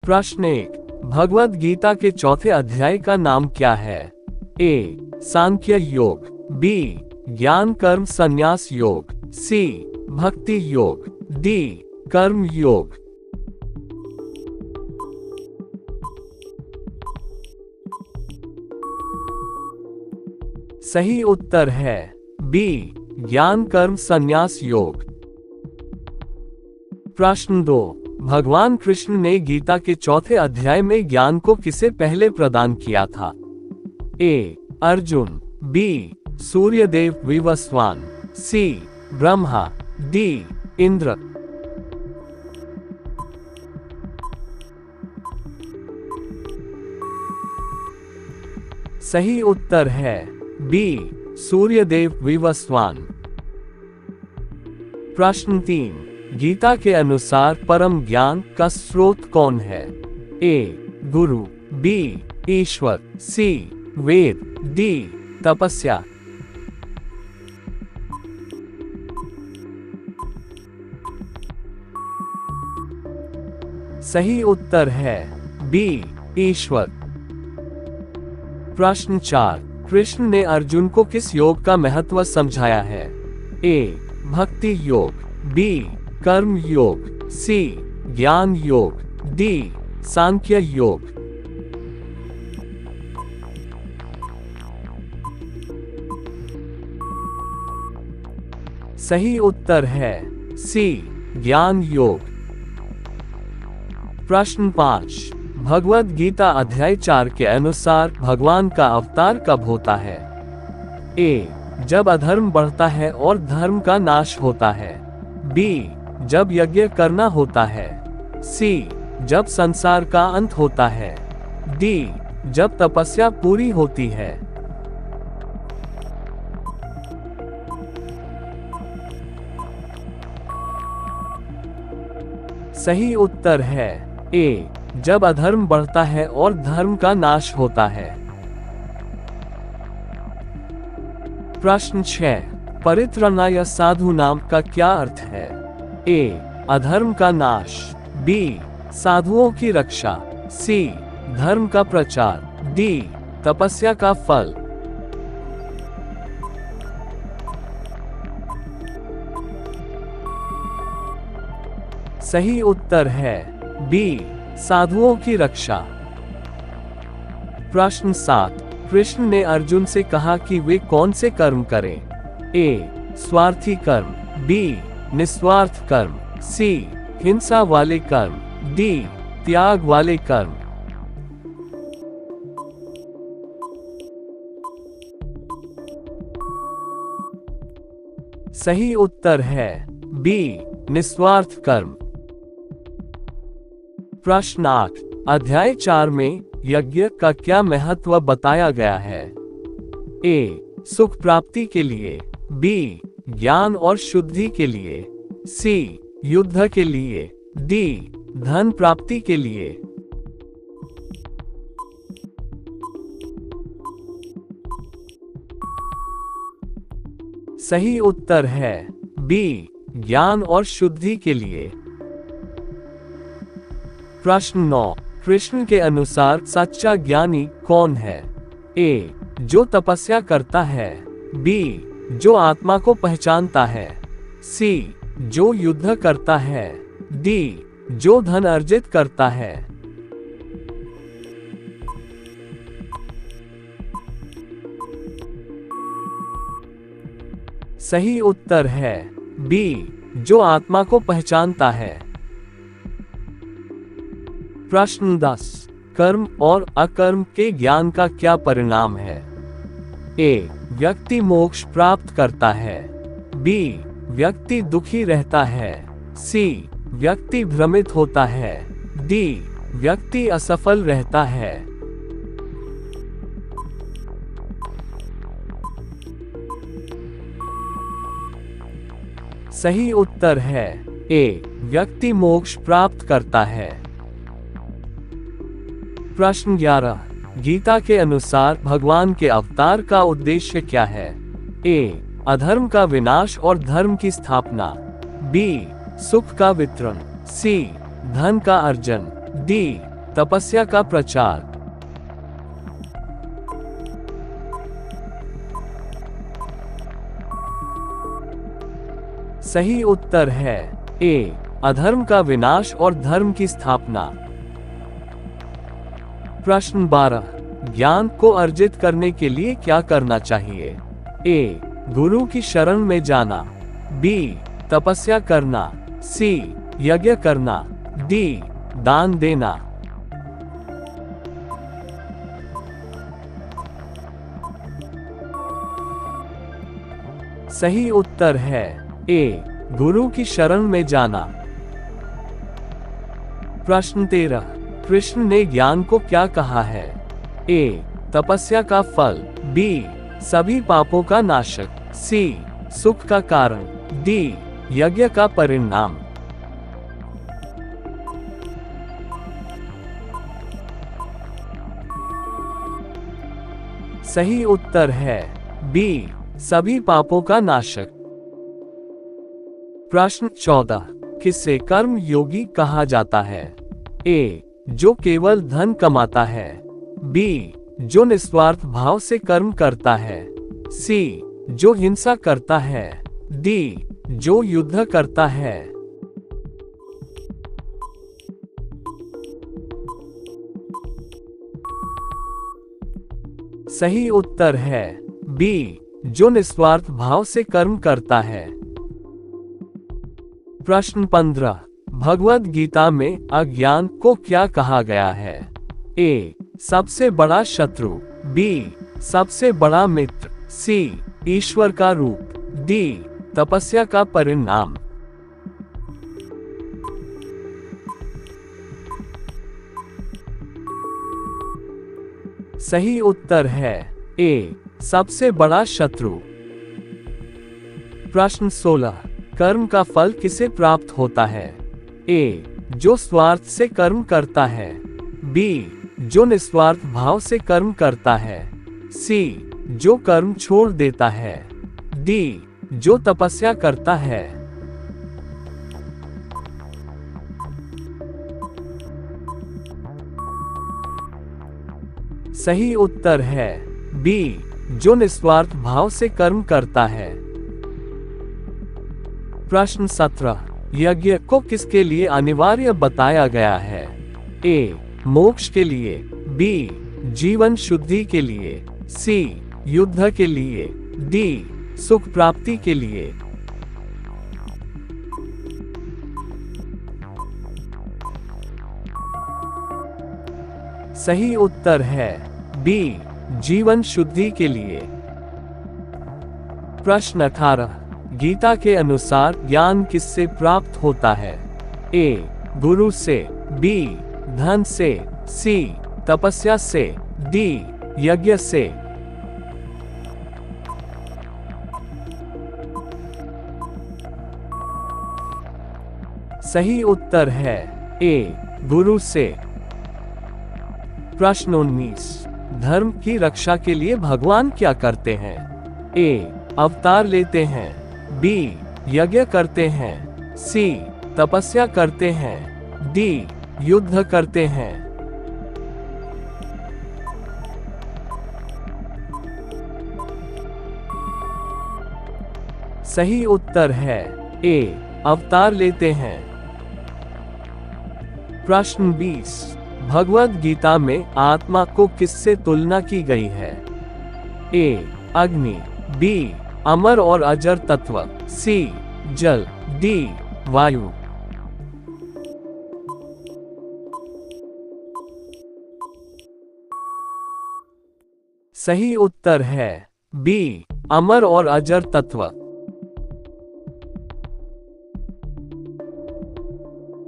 प्रश्न 1, भगवद गीता के चौथे अध्याय का नाम क्या है? ए. सांख्य योग, बी. ज्ञान कर्म संन्यास योग, सी. भक्ति योग, डी. कर्म योग। सही उत्तर है बी. ज्ञान कर्म संन्यास योग। प्रश्न 2, भगवान कृष्ण ने गीता के चौथे अध्याय में ज्ञान को किसे पहले प्रदान किया था? ए. अर्जुन, बी. सूर्यदेव विवस्वान, सी. ब्रह्मा, डी. इंद्र। सही उत्तर है बी. सूर्यदेव विवस्वान। प्रश्न 3, गीता के अनुसार परम ज्ञान का स्रोत कौन है? ए. गुरु, बी. ईश्वर, सी. वेद, डी. तपस्या। सही उत्तर है बी. ईश्वर। प्रश्न 4, कृष्ण ने अर्जुन को किस योग का महत्व समझाया है? ए. भक्ति योग, बी. कर्म योग, सी. ज्ञान योग, डी. सांख्य योग। सही उत्तर है सी. ज्ञान योग। प्रश्न 5, भगवद गीता अध्याय 4 के अनुसार भगवान का अवतार कब होता है? ए. जब अधर्म बढ़ता है और धर्म का नाश होता है, बी. जब यज्ञ करना होता है, सी. जब संसार का अंत होता है, डी. जब तपस्या पूरी होती है। सही उत्तर है ए. जब अधर्म बढ़ता है और धर्म का नाश होता है। प्रश्न 6, परित्रणाय साधूनाम का क्या अर्थ है? ए. अधर्म का नाश, बी. साधुओं की रक्षा, सी. धर्म का प्रचार, डी. तपस्या का फल। सही उत्तर है बी. साधुओं की रक्षा। प्रश्न 7, कृष्ण ने अर्जुन से कहा कि वे कौन से कर्म करें? ए. स्वार्थी कर्म, बी. निस्वार्थ कर्म, सी. हिंसा वाले कर्म, डी. त्याग वाले कर्म। सही उत्तर है बी. निस्वार्थ कर्म। प्रश्न 8, अध्याय 4 में यज्ञ का क्या महत्व बताया गया है? ए. सुख प्राप्ति के लिए, बी. ज्ञान और शुद्धि के लिए, सी. युद्ध के लिए, डी. धन प्राप्ति के लिए। सही उत्तर है बी. ज्ञान और शुद्धि के लिए। प्रश्न 9, कृष्ण के अनुसार सच्चा ज्ञानी कौन है? ए. जो तपस्या करता है, बी. जो आत्मा को पहचानता है, सी. जो युद्ध करता है, डी. जो धन अर्जित करता है। सही उत्तर है बी. जो आत्मा को पहचानता है। प्रश्न 10, कर्म और अकर्म के ज्ञान का क्या परिणाम है? ए. व्यक्ति मोक्ष प्राप्त करता है, बी. व्यक्ति दुखी रहता है, सी. व्यक्ति भ्रमित होता है, डी. व्यक्ति असफल रहता है। सही उत्तर है ए. व्यक्ति मोक्ष प्राप्त करता है। प्रश्न 11, गीता के अनुसार भगवान के अवतार का उद्देश्य क्या है? ए. अधर्म का विनाश और धर्म की स्थापना, बी. सुख का वितरण, सी. धन का अर्जन, डी. तपस्या का प्रचार। सही उत्तर है ए, अधर्म का विनाश और धर्म की स्थापना। प्रश्न 12, ज्ञान को अर्जित करने के लिए क्या करना चाहिए? ए, गुरु की शरण में जाना, बी, तपस्या करना, सी, यज्ञ करना, डी, दान देना। सही उत्तर है ए, गुरु की शरण में जाना। प्रश्न 13, कृष्ण ने ज्ञान को क्या कहा है? ए, तपस्या का फल, बी, सभी पापों का नाशक, सी, सुख का कारण, डी, यज्ञ का परिणाम। सही उत्तर है बी, सभी पापों का नाशक। प्रश्न 14, किसे कर्म योगी कहा जाता है? ए, जो केवल धन कमाता है, बी, जो निस्वार्थ भाव से कर्म करता है, सी, जो हिंसा करता है, डी, जो युद्ध करता है। सही उत्तर है बी, जो निस्वार्थ भाव से कर्म करता है। प्रश्न 15, भगवद गीता में अज्ञान को क्या कहा गया है? ए, सबसे बड़ा शत्रु, बी, सबसे बड़ा मित्र, सी, ईश्वर का रूप, डी, तपस्या का परिणाम। सही उत्तर है ए, सबसे बड़ा शत्रु। प्रश्न 16, कर्म का फल किसे प्राप्त होता है? ए, जो स्वार्थ से कर्म करता है, बी, जो निस्वार्थ भाव से कर्म करता है, सी, जो कर्म छोड़ देता है, डी, जो तपस्या करता है। सही उत्तर है बी, जो निस्वार्थ भाव से कर्म करता है। प्रश्न 17, यज्ञ को किसके लिए अनिवार्य बताया गया है? ए, मोक्ष के लिए, बी, जीवन शुद्धि के लिए, सी, युद्ध के लिए, डी, सुख प्राप्ति के लिए। सही उत्तर है बी, जीवन शुद्धि के लिए। प्रश्न 18, गीता के अनुसार ज्ञान किससे प्राप्त होता है? ए, गुरु से, बी, धन से, सी, तपस्या से, डी, यज्ञ से। सही उत्तर है ए, गुरु से। प्रश्न 19, धर्म की रक्षा के लिए भगवान क्या करते हैं? ए, अवतार लेते हैं, बी, यज्ञ करते हैं, सी, तपस्या करते हैं, डी, युद्ध करते हैं। सही उत्तर है ए, अवतार लेते हैं। प्रश्न 20, भगवद गीता में आत्मा को किससे तुलना की गई है? ए, अग्नि, बी, अमर और अजर तत्व, सी, जल, डी, वायु। सही उत्तर है बी, अमर और अजर तत्व।